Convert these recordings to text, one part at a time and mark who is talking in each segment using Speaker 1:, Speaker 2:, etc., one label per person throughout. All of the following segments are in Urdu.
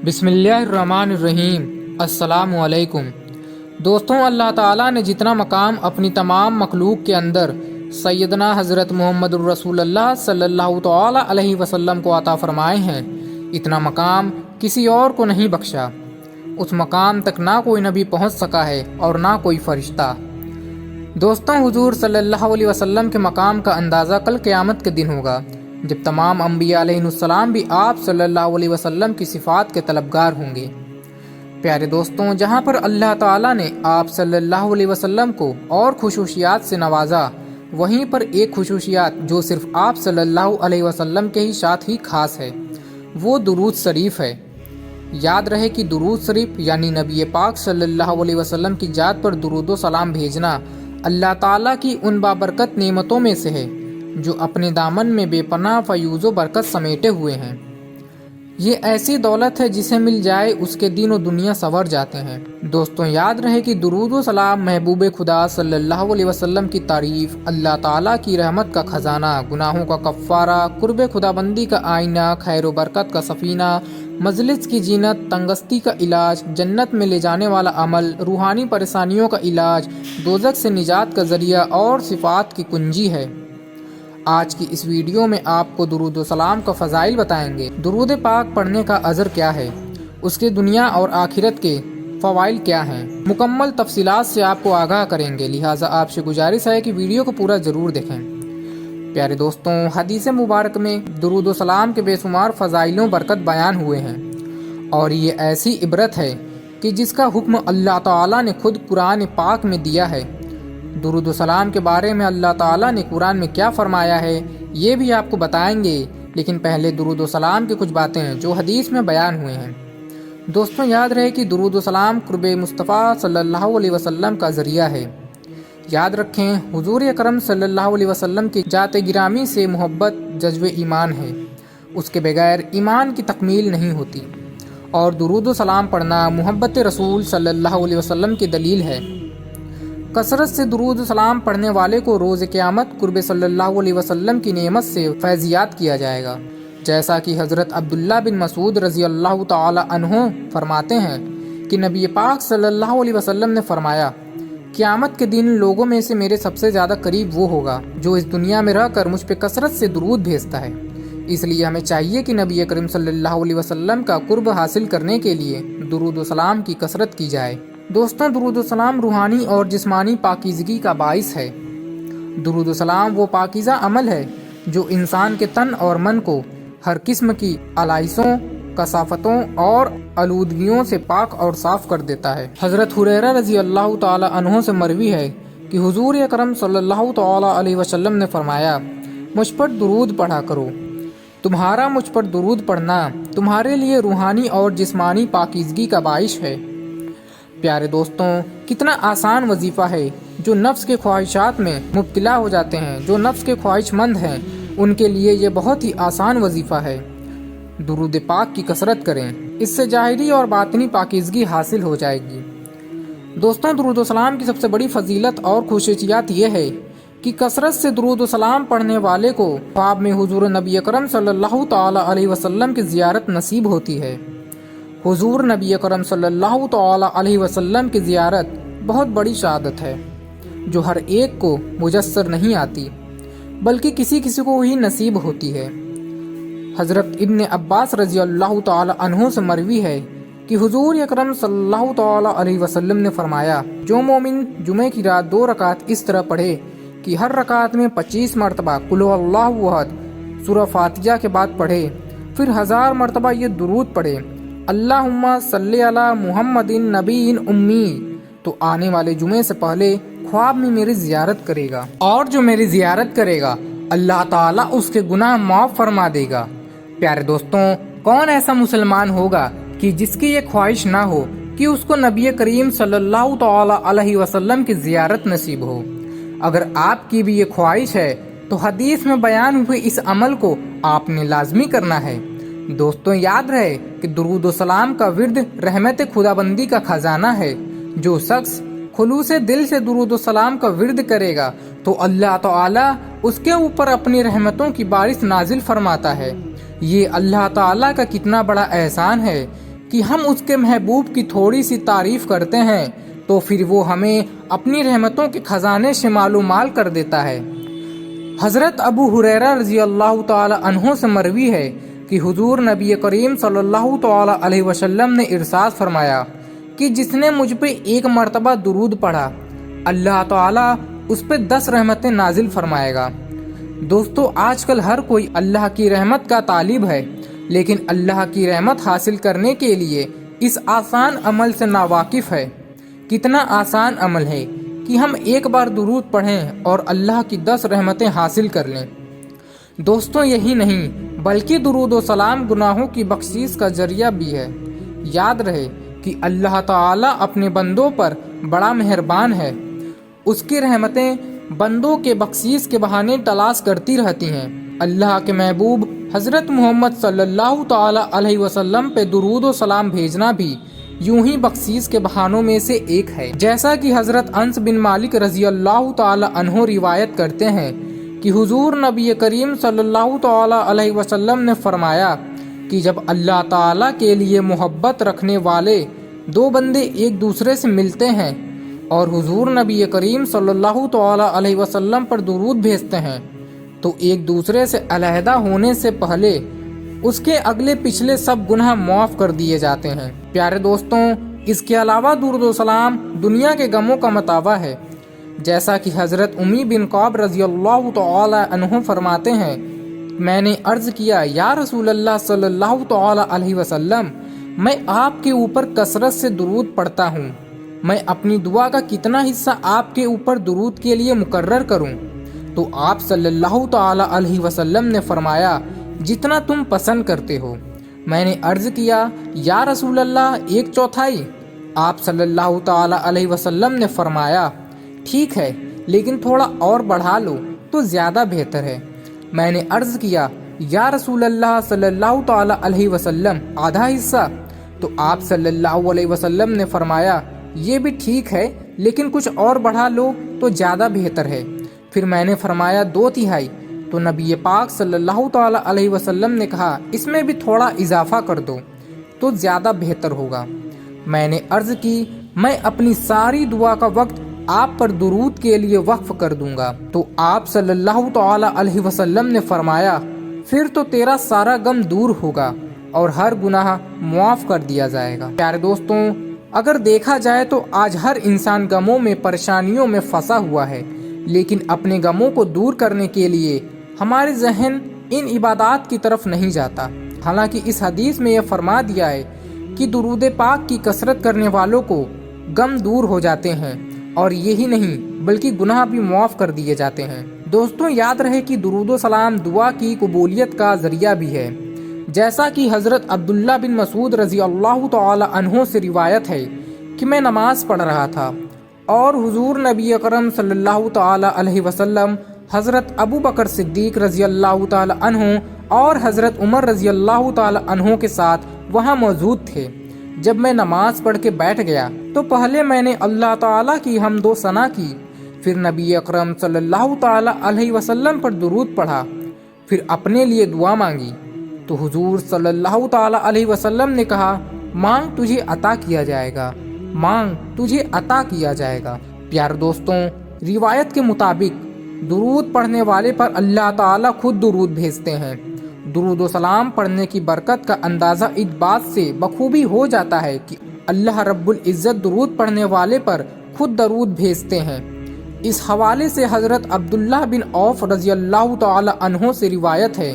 Speaker 1: بسم اللہ الرحمن الرحیم۔ السلام علیکم دوستوں، اللہ تعالیٰ نے جتنا مقام اپنی تمام مخلوق کے اندر سیدنا حضرت محمد الرسول اللہ صلی اللہ تعالیٰ علیہ وسلم کو عطا فرمائے ہیں، اتنا مقام کسی اور کو نہیں بخشا۔ اس مقام تک نہ کوئی نبی پہنچ سکا ہے اور نہ کوئی فرشتہ۔ دوستوں، حضور صلی اللہ علیہ وسلم کے مقام کا اندازہ کل قیامت کے دن ہوگا، جب تمام انبیاء علیہ السلام بھی آپ صلی اللہ علیہ وسلم کی صفات کے طلبگار ہوں گے۔ پیارے دوستوں، جہاں پر اللہ تعالیٰ نے آپ صلی اللہ علیہ وسلم کو اور خصوصیات سے نوازا، وہیں پر ایک خصوصیات جو صرف آپ صلی اللہ علیہ وسلم کے ہی ساتھ ہی خاص ہے، وہ درود شریف ہے۔ یاد رہے کہ درود شریف یعنی نبی پاک صلی اللہ علیہ وسلم کی ذات پر درود و سلام بھیجنا اللہ تعالیٰ کی ان بابرکت نعمتوں میں سے ہے جو اپنے دامن میں بے پناہ فیوز و برکت سمیٹے ہوئے ہیں۔ یہ ایسی دولت ہے جسے مل جائے اس کے دین و دنیا سنور جاتے ہیں۔ دوستوں، یاد رہے کہ درود و سلام محبوب خدا صلی اللہ علیہ وسلم کی تعریف، اللہ تعالیٰ کی رحمت کا خزانہ، گناہوں کا کفارہ، قرب خدا بندی کا آئینہ، خیر و برکت کا سفینہ، مجلس کی زینت، تنگستی کا علاج، جنت میں لے جانے والا عمل، روحانی پریشانیوں کا علاج، دوزخ سے نجات کا ذریعہ اور صفات کی کنجی ہے۔ آج کی اس ویڈیو میں آپ کو درود و سلام کا فضائل بتائیں گے۔ درود پاک پڑھنے کا اجر کیا ہے، اس کے دنیا اور آخرت کے فوائد کیا ہیں، مکمل تفصیلات سے آپ کو آگاہ کریں گے، لہٰذا آپ سے گزارش ہے کہ ویڈیو کو پورا ضرور دیکھیں۔ پیارے دوستوں، حدیث مبارک میں درود و سلام کے بے شمار فضائل و برکت بیان ہوئے ہیں، اور یہ ایسی عبرت ہے کہ جس کا حکم اللہ تعالیٰ نے خود قرآن پاک میں دیا ہے۔ درود و سلام کے بارے میں اللہ تعالیٰ نے قرآن میں کیا فرمایا ہے، یہ بھی آپ کو بتائیں گے، لیکن پہلے درود و سلام کی کچھ باتیں ہیں جو حدیث میں بیان ہوئے ہیں۔ دوستوں، یاد رہے کہ درود و سلام قرب مصطفیٰ صلی اللہ علیہ وسلم کا ذریعہ ہے۔ یاد رکھیں، حضور اکرم صلی اللہ علیہ وسلم کی ذات گرامی سے محبت جزو ایمان ہے، اس کے بغیر ایمان کی تکمیل نہیں ہوتی، اور درود و سلام پڑھنا محبت رسول صلی اللہ علیہ وسلم کی دلیل ہے۔ کثرت سے درود و سلام پڑھنے والے کو روز قیامت قرب صلی اللہ علیہ وسلم کی نعمت سے فیضیات کیا جائے گا، جیسا کہ حضرت عبداللہ بن مسعود رضی اللہ تعالی عنہ فرماتے ہیں کہ نبی پاک صلی اللہ علیہ وسلم نے فرمایا، قیامت کے دن لوگوں میں سے میرے سب سے زیادہ قریب وہ ہوگا جو اس دنیا میں رہ کر مجھ پہ کثرت سے درود بھیجتا ہے۔ اس لیے ہمیں چاہیے کہ نبی کریم صلی اللہ علیہ وسلم کا قرب حاصل کرنے کے لیے درود و سلام کی کثرت کی جائے۔ دوستوں، درود و سلام روحانی اور جسمانی پاکیزگی کا باعث ہے۔ درود و سلام وہ پاکیزہ عمل ہے جو انسان کے تن اور من کو ہر قسم کی علائشوں، کثافتوں اور آلودگیوں سے پاک اور صاف کر دیتا ہے۔ حضرت ہریرہ رضی اللہ تعالی عنہ سے مروی ہے کہ حضور اکرم صلی اللہ تعالی علیہ وسلم نے فرمایا، مجھ پر درود پڑھا کرو، تمہارا مجھ پر درود پڑھنا تمہارے لیے روحانی اور جسمانی پاکیزگی کا باعث ہے۔ پیارے دوستوں، کتنا آسان وظیفہ ہے۔ جو نفس کے خواہشات میں مبتلا ہو جاتے ہیں، جو نفس کے خواہش مند ہیں، ان کے لیے یہ بہت ہی آسان وظیفہ ہے۔ درود پاک کی کثرت کریں، اس سے ظاہری اور باطنی پاکیزگی حاصل ہو جائے گی۔ دوستوں، درود و سلام کی سب سے بڑی فضیلت اور خصوصیات یہ ہے کہ کثرت سے درود و سلام پڑھنے والے کو خواب میں حضور نبی اکرم صلی اللہ تعالی علیہ وسلم کی زیارت نصیب ہوتی ہے۔ حضور نبی اکرم صلی اللہ تعالی علیہ وسلم کی زیارت بہت بڑی سعادت ہے جو ہر ایک کو میسر نہیں آتی، بلکہ کسی کسی کو ہی نصیب ہوتی ہے۔ حضرت ابن عباس رضی اللہ تعالی عنہ سے مروی ہے کہ حضور اکرم صلی اللہ تعالی علیہ وسلم نے فرمایا، جو مومن جمعے کی رات 2 رکعت اس طرح پڑھے کہ ہر رکعت میں 25 مرتبہ قل ھو اللہ احد سورہ فاتحہ کے بعد پڑھے، پھر 1000 مرتبہ یہ درود پڑھے، اللہم صلی علی محمد نبی امی، تو آنے والے جمعے سے پہلے خواب میں میری زیارت کرے گا، اور جو میری زیارت کرے گا اللہ تعالیٰ اس کے گناہ معاف فرما دے گا۔ پیارے دوستوں، کون ایسا مسلمان ہوگا کہ جس کی یہ خواہش نہ ہو کہ اس کو نبی کریم صلی اللہ تعالی علیہ وسلم کی زیارت نصیب ہو؟ اگر آپ کی بھی یہ خواہش ہے تو حدیث میں بیان ہوئے اس عمل کو آپ نے لازمی کرنا ہے۔ دوستوں، یاد رہے کہ درود و سلام کا ورد رحمت خدا بندی کا خزانہ ہے۔ جو شخص خلوص دل سے درود و سلام کا ورد کرے گا تو اللہ تعالیٰ اس کے اوپر اپنی رحمتوں کی بارش نازل فرماتا ہے۔ یہ اللہ تعالیٰ کا کتنا بڑا احسان ہے کہ ہم اس کے محبوب کی تھوڑی سی تعریف کرتے ہیں تو پھر وہ ہمیں اپنی رحمتوں کے خزانے سے معلومال کر دیتا ہے۔ حضرت ابو ہریرہ رضی اللہ تعالی عنہ سے مروی ہے کہ حضور نبی کریم صلی اللہ تعالی علیہ وسلم نے ارشاد فرمایا کہ جس نے مجھ پہ ایک مرتبہ درود پڑھا اللہ تعالی اس پہ 10 رحمتیں نازل فرمائے گا۔ دوستو، آج کل ہر کوئی اللہ کی رحمت کا طالب ہے، لیکن اللہ کی رحمت حاصل کرنے کے لیے اس آسان عمل سے ناواقف ہے۔ کتنا آسان عمل ہے کہ ہم ایک بار درود پڑھیں اور اللہ کی 10 رحمتیں حاصل کر لیں۔ دوستوں، یہی نہیں بلکہ درود و سلام گناہوں کی بخشش کا ذریعہ بھی ہے۔ یاد رہے کہ اللہ تعالیٰ اپنے بندوں پر بڑا مہربان ہے۔ اس کی رحمتیں بندوں کے بخشش کے بہانے تلاش کرتی رہتی ہیں۔ اللہ کے محبوب حضرت محمد صلی اللہ تعالی علیہ وسلم پہ درود و سلام بھیجنا بھی یوں ہی بخشش کے بہانوں میں سے ایک ہے۔ جیسا کہ حضرت انس بن مالک رضی اللہ تعالی عنہ روایت کرتے ہیں کہ حضور نبی کریم صلی اللہ تعالی علیہ وسلم نے فرمایا کہ جب اللہ تعالیٰ کے لیے محبت رکھنے والے 2 بندے ایک دوسرے سے ملتے ہیں اور حضور نبی کریم صلی اللہ تعالی علیہ وسلم پر درود بھیجتے ہیں تو ایک دوسرے سے علیحدہ ہونے سے پہلے اس کے اگلے پچھلے سب گناہ معاف کر دیے جاتے ہیں۔ پیارے دوستوں، اس کے علاوہ درود و سلام دنیا کے غموں کا متاوا ہے۔ جیسا کہ حضرت امی بن کعب رضی اللہ تعالی عنہ فرماتے ہیں، میں نے عرض کیا یا رسول اللہ صلی اللہ تعالی علیہ وسلم، میں آپ کے اوپر کثرت سے درود پڑھتا ہوں، میں اپنی دعا کا کتنا حصہ آپ کے اوپر درود کے لیے مقرر کروں؟ تو آپ صلی اللہ تعالی علیہ وسلم نے فرمایا جتنا تم پسند کرتے ہو۔ میں نے عرض کیا یا رسول اللہ 1/4؟ آپ صلی اللہ تعالی علیہ وسلم نے فرمایا ٹھیک ہے، لیکن تھوڑا اور بڑھا لو تو زیادہ بہتر ہے۔ میں نے عرض کیا یا رسول اللہ صلی اللہ تعالی علیہ وسلم آدھا حصہ؟ تو آپ صلی اللہ علیہ وسلم نے فرمایا یہ بھی ٹھیک ہے، لیکن کچھ اور بڑھا لو تو زیادہ بہتر ہے۔ پھر میں نے فرمایا 2/3، تو نبی پاک صلی اللہ تعالی علیہ وسلم نے کہا اس میں بھی تھوڑا اضافہ کر دو تو زیادہ بہتر ہوگا۔ میں نے عرض کی میں اپنی ساری دعا کا وقت آپ پر درود کے لیے وقف کر دوں گا۔ تو آپ صلی اللہ تعالی علیہ وسلم نے فرمایا پھر تو تیرا سارا غم دور ہوگا اور ہر گناہ معاف کر دیا جائے گا۔ پیارے دوستوں، اگر دیکھا جائے تو آج ہر انسان غموں میں پریشانیوں میں پھنسا ہوا ہے، لیکن اپنے غموں کو دور کرنے کے لیے ہمارے ذہن ان عبادات کی طرف نہیں جاتا۔ حالانکہ اس حدیث میں یہ فرما دیا ہے کہ درود پاک کی کثرت کرنے والوں کو غم دور ہو جاتے ہیں، اور یہی نہیں بلکہ گناہ بھی معاف کر دیے جاتے ہیں۔ دوستوں، یاد رہے کہ درود و سلام دعا کی قبولیت کا ذریعہ بھی ہے۔ جیسا کہ حضرت عبداللہ بن مسعود رضی اللہ تعالی عنہ سے روایت ہے کہ میں نماز پڑھ رہا تھا اور حضور نبی اکرم صلی اللہ تعالی علیہ وسلم، حضرت ابو بکر صدیق رضی اللہ تعالی عنہ اور حضرت عمر رضی اللہ تعالی عنہ کے ساتھ وہاں موجود تھے۔ جب میں نماز پڑھ کے بیٹھ گیا تو پہلے میں نے اللہ تعالیٰ کی حمد و ثنا کی، پھر نبی اکرم صلی اللہ تعالی علیہ وسلم پر درود پڑھا، پھر اپنے لیے دعا مانگی تو حضور صلی اللہ تعالی علیہ وسلم نے کہا مانگ تجھے عطا کیا جائے گا، مانگ تجھے عطا کیا جائے گا۔ پیارے دوستوں، روایت کے مطابق درود پڑھنے والے پر اللہ تعالیٰ خود درود بھیجتے ہیں۔ درود و سلام پڑھنے کی برکت کا اندازہ اس بات سے بخوبی ہو جاتا ہے کہ اللہ رب العزت درود پڑھنے والے پر خود درود بھیجتے ہیں۔ اس حوالے سے حضرت عبداللہ بن عوف رضی اللہ تعالی عنہ سے روایت ہے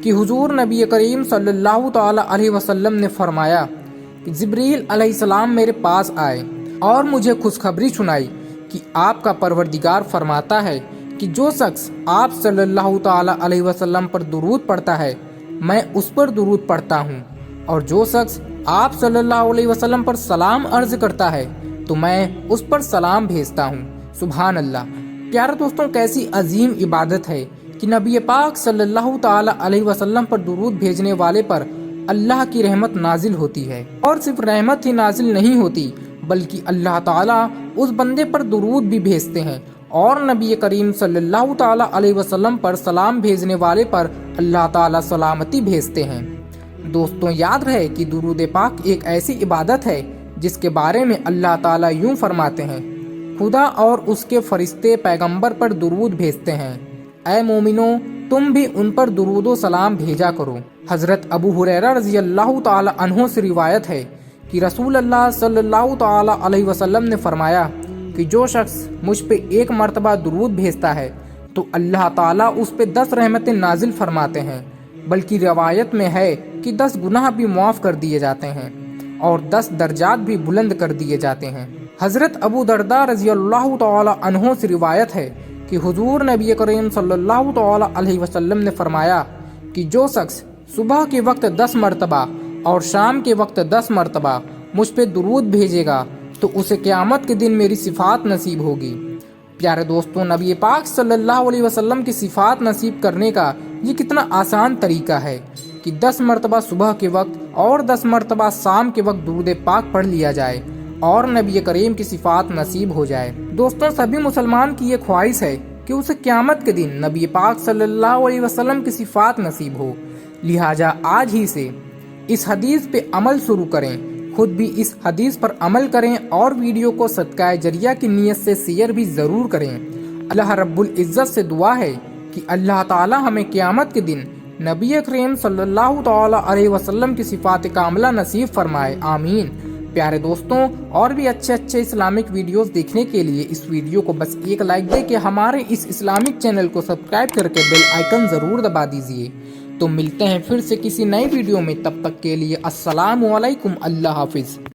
Speaker 1: کہ حضور نبی کریم صلی اللہ تعالی علیہ وسلم نے فرمایا کہ جبریل علیہ السلام میرے پاس آئے اور مجھے خوشخبری سنائی کہ آپ کا پروردگار فرماتا ہے کہ جو شخص آپ صلی اللہ تعالی علیہ وسلم پر درود پڑھتا ہے میں اس پر درود پڑھتا ہوں، اور جو شخص آپ صلی اللہ علیہ وسلم پر سلام عرض کرتا ہے تو میں اس پر سلام بھیجتا ہوں۔ سبحان اللہ۔ پیارے دوستوں، کیسی عظیم عبادت ہے کہ نبی پاک صلی اللہ تعالی علیہ وسلم پر درود بھیجنے والے پر اللہ کی رحمت نازل ہوتی ہے، اور صرف رحمت ہی نازل نہیں ہوتی بلکہ اللہ تعالیٰ اس بندے پر درود بھی بھیجتے ہیں، اور نبی کریم صلی اللہ تعالی علیہ وسلم پر سلام بھیجنے والے پر اللہ تعالیٰ سلامتی بھیجتے ہیں۔ دوستوں یاد رہے کہ درود پاک ایک ایسی عبادت ہے جس کے بارے میں اللہ تعالیٰ یوں فرماتے ہیں، خدا اور اس کے فرشتے پیغمبر پر درود بھیجتے ہیں، اے مومنو تم بھی ان پر درود و سلام بھیجا کرو۔ حضرت ابو ہریرہ رضی اللہ تعالی عنہ سے روایت ہے کہ رسول اللہ صلی اللہ تعالی علیہ وسلم نے فرمایا کہ جو شخص مجھ پہ ایک مرتبہ درود بھیجتا ہے تو اللہ تعالیٰ اس پہ 10 رحمتیں نازل فرماتے ہیں، بلکہ روایت میں ہے کہ 10 گناہ بھی معاف کر دیے جاتے ہیں اور 10 درجات بھی بلند کر دیے جاتے ہیں۔ حضرت ابو درداء رضی اللہ تعالی عنہ سے روایت ہے کہ حضور نبی کریم صلی اللہ تعالی علیہ وسلم نے فرمایا کہ جو شخص صبح کے وقت 10 مرتبہ اور شام کے وقت 10 مرتبہ مجھ پہ درود بھیجے گا تو اسے قیامت کے دن میری صفات نصیب ہوگی۔ پیارے دوستوں، نبی پاک صلی اللہ علیہ وسلم کی صفات نصیب کرنے کا یہ کتنا آسان طریقہ ہے کہ 10 مرتبہ صبح کے وقت اور 10 مرتبہ شام کے وقت درود پاک پڑھ لیا جائے اور نبی کریم کی صفات نصیب ہو جائے۔ دوستوں، سبھی مسلمان کی یہ خواہش ہے کہ اسے قیامت کے دن نبی پاک صلی اللہ علیہ وسلم کی صفات نصیب ہو، لہٰذا آج ہی سے اس حدیث پہ عمل شروع کریں، خود بھی اس حدیث پر عمل کریں اور ویڈیو کو صدقہ جاریہ کی نیت سے شیئر بھی ضرور کریں۔ اللہ رب العزت سے دعا ہے کہ اللہ تعالی ہمیں قیامت کے دن نبی کریم صلی اللہ تعالی علیہ وسلم کی صفات کاملہ نصیب فرمائے، آمین۔ پیارے دوستوں، اور بھی اچھے اسلامک ویڈیوز دیکھنے کے لیے اس ویڈیو کو بس ایک لائک دے کے ہمارے اس اسلامک چینل کو سبسکرائب کر کے بیل آئیکن ضرور دبا دیجیے۔ تو ملتے ہیں پھر سے کسی نئے ویڈیو میں، تب تک کے لیے السلام علیکم، اللہ حافظ۔